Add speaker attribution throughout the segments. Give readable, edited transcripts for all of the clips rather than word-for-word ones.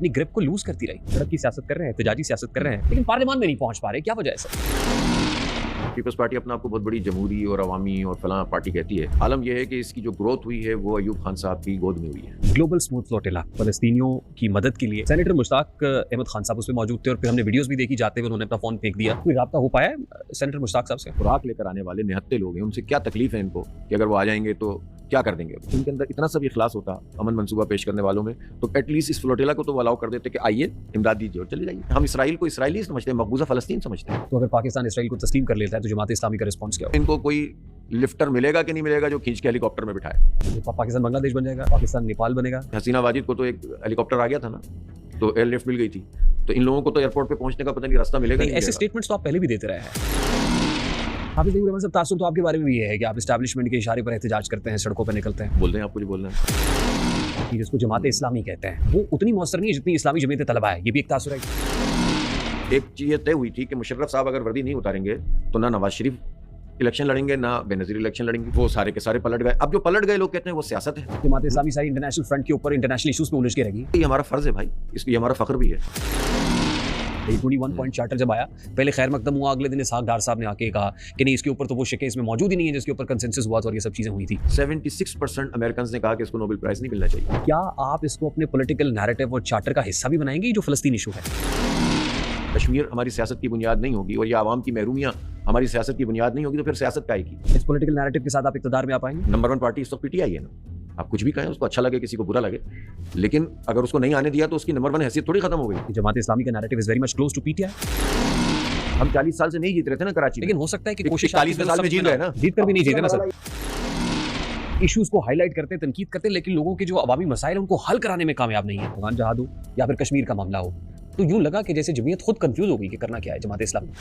Speaker 1: अपनी ग्रिप को लूज करती रही। सड़क की सियासत कर रहे हैं, एहतजाजी सियासत कर रहे हैं, लेकिन पार्लियामान में नहीं पहुंच पा रहे। क्या वजह है सर?
Speaker 2: पीपल्स पार्टी अपना आपको बहुत बड़ी जमहूरी और अवामी और फलां पार्टी कहती है। आलम यह है कि इसकी जो ग्रोथ हुई है वो अयूब खान साहब की गोद में हुई है।
Speaker 1: ग्लोबल स्मूथ फ्लोटिला फलस्तीनियों की मदद के लिए सेनेटर मुश्ताक अहमद खान साहब उसमें मौजूद थे और फिर हमने वीडियोस भी देखी, जाते हुए उन्होंने अपना फोन फेंक दिया। कोई राब्ता हो पाया है सेनेटर मुश्ताक साहब से?
Speaker 2: खुराक लेकर आने वाले निहत्ते लोग हैं, उनसे क्या तकलीफ है इनको कि अगर वो आ जाएंगे तो क्या कर देंगे। उनके अंदर इतना सब इखलास होता अमन मंसूबा पेश करने वालों में, तो एटलीस्ट इस फ्लोटिला को तो वो अलाउ कर देते कि आइए इमदाद दीजिए और चले जाइए। हम इसराइल को इसराइली समझते हैं, मकबूजा फलस्तीन समझते हैं।
Speaker 1: तो अगर पाकिस्तान इसराइल को तस्लीम कर लेता है तो जमात इस्लामी का रिस्पॉन्स क्या
Speaker 2: इनको कोई लिफ्टर मिलेगा कि नहीं मिलेगा जो खींच के हेलीकॉप्टर में बिठाए?
Speaker 1: होगा? पाकिस्तान बांग्लादेश बन जाएगा, पाकिस्तान नेपाल बनेगा।
Speaker 2: हसीना वाजिद को तो एक हेलीकॉप्टर आ गया था ना, तो एयर लिफ्ट मिल गई थी, तो इन लोगों को तो एयरपोर्ट पे पहुंचने का पता नहीं रास्ता मिलेगा।
Speaker 1: ऐसे स्टेटमेंट्स तो आप पहले भी देते रहे हैं। हाफिज नईम रहमान तासुब तो आपके बारे में भी ये है कि आप एस्टैब्लिशमेंट के इशारे पर एहतजाज करते हैं, सड़कों पर निकलते हैं।
Speaker 2: बोल रहे हैं, आपको जो बोलना है
Speaker 1: कि जिसको जमात इस्लामी कहते हैं वो उतनी मौसर नहीं है जितनी इस्लामी जमीयत तलबा है। ये भी एक तासुर है।
Speaker 2: एक चीज़ तय हुई थी कि मुशर्रफ साहब अगर वर्दी नहीं उतारेंगे तो ना नवाज शरीफ इलेक्शन लड़ेंगे ना बेनजीर इलेक्शन लड़ेंगे। वो सारे के सारे पलट गए। अब जो पलट गए लोग कहते हैं वो सियासत है।
Speaker 1: जमात इस्लामी सारी इंटरनेशनल फ्रंट के ऊपर इंटरनेशनल इश्यूज पे उलझ के रहेगी।
Speaker 2: ये हमारा फर्ज है भाई, इसलिए हमारा फख्र भी है।
Speaker 1: 21 पॉइंट चार्टर जब आया, पहले खैर मकदम हुआ, अगले दिन इसहाक डार साहब ने आके कहा कि नहीं, इसके ऊपर तो वो शिकें इसमें मौजूद ही नहीं है जिसके ऊपर कंसेंसस हुआ था और ये सब चीजें हुई थी।
Speaker 2: 76% अमेरिकन ने कहा कि इसको नोबेल प्राइज नहीं मिलना चाहिए।
Speaker 1: क्या आप इसको अपने पॉलिटिकल नैरेटिव और चार्टर का हिस्सा भी बनाएंगे जो फलस्तीन इशू है?
Speaker 2: कश्मीर हमारी सियासत की बुनियाद नहीं होगी और ये आवाम की महरूमियां हमारी सियासत की बुनियाद नहीं होगी, तो फिर सियासत क्या आएगी?
Speaker 1: इस पॉलिटिकल नैरेटिव के साथ आप इक़्तिदार में आ पाएंगे?
Speaker 2: नंबर 1 पार्टी इस वक्त पीटीआई है ना। आप कुछ भी कहें, उसको अच्छा लगे किसी को बुरा लगे, लेकिन अगर उसको नहीं आने दिया तो उसकी नंबर 1 हैसियत थोड़ी खत्म हो गई।
Speaker 1: जमात इस्लामी का narrative is very much close to PTI.
Speaker 2: हम 40 साल से नहीं जीत रहे थे ना कराची में,
Speaker 1: लेकिन हो सकता है कि कोशिश
Speaker 2: 40 साल में जीत रहे ना,
Speaker 1: जीत कर भी नहीं जीते ना सर। इश्यूज को हाईलाइट करते, तनकीद करते, लेकिन लोगों के जो अवामी मसाइल उनको हल कराने में कामयाब नहीं है। अफगान जहाद हो या फिर कश्मीर का मामला हो, तो यूं लगा कि जैसे जमीयत खुद कंफ्यूज हो गई कि करना क्या है। जमात इस्लामी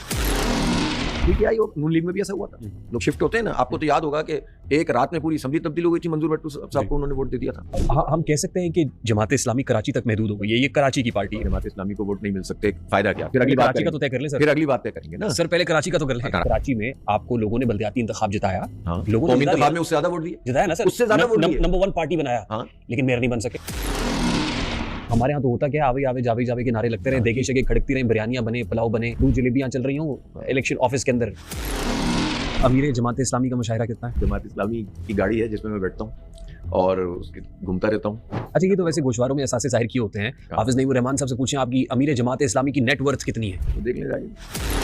Speaker 2: पीटीआई और नून लीग में भी ऐसा हुआ था, लोग शिफ्ट होते हैं ना। आपको तो याद होगा कि एक रात में पूरी असेंबली तब्दील हो गई थी, मंजूर भट्टू साहब को उन्होंने वोट दे दिया था।
Speaker 1: हम कह सकते हैं कि जमात इस्लामी कराची तक महदूद हो गई है। ये कराची की पार्टी है।
Speaker 2: जमात इस्लामी को वोट नहीं मिल सकते, फायदा क्या? फिर अगली बात
Speaker 1: कराची का तो तय कर ले सर।
Speaker 2: फिर अगली बात तय करेंगे ना
Speaker 1: सर, पहले कराची का तो कर ले। कराची में आपको लोगों ने बल्दियाती इंतखाब जिताया,
Speaker 2: लोगों ने इंतखाब में उससे ज्यादा वोट दिए,
Speaker 1: जिताया ना सर,
Speaker 2: उससे ज्यादा वोट दिए।
Speaker 1: नंबर 1 पार्टी बनाया, लेकिन मेयर नहीं बन सके। हमारे यहाँ तो होता क्या, आवे आवे जावे जावे के नारे लगते रहे, देखे शगे खड़कती रही, बिरयानियां बने, पुलाव बने, दूध जलेबियां चल रही हूँ इलेक्शन ऑफिस के अंदर। अमीर जमात इस्लामी का मुशायरा कितना है?
Speaker 2: जमात इस्लामी की गाड़ी है जिसमें मैं बैठता हूँ और उसके घूमता रहता हूँ।
Speaker 1: अच्छा, ये तो वैसे गोशवारों में एहसास जाहिर किए होते हैं। हाफिज नईम रहमान साहब से पूछें आपकी अमीर जमात इस्लामी की नेटवर्थ कितनी है,
Speaker 2: तो देख ले जाइए।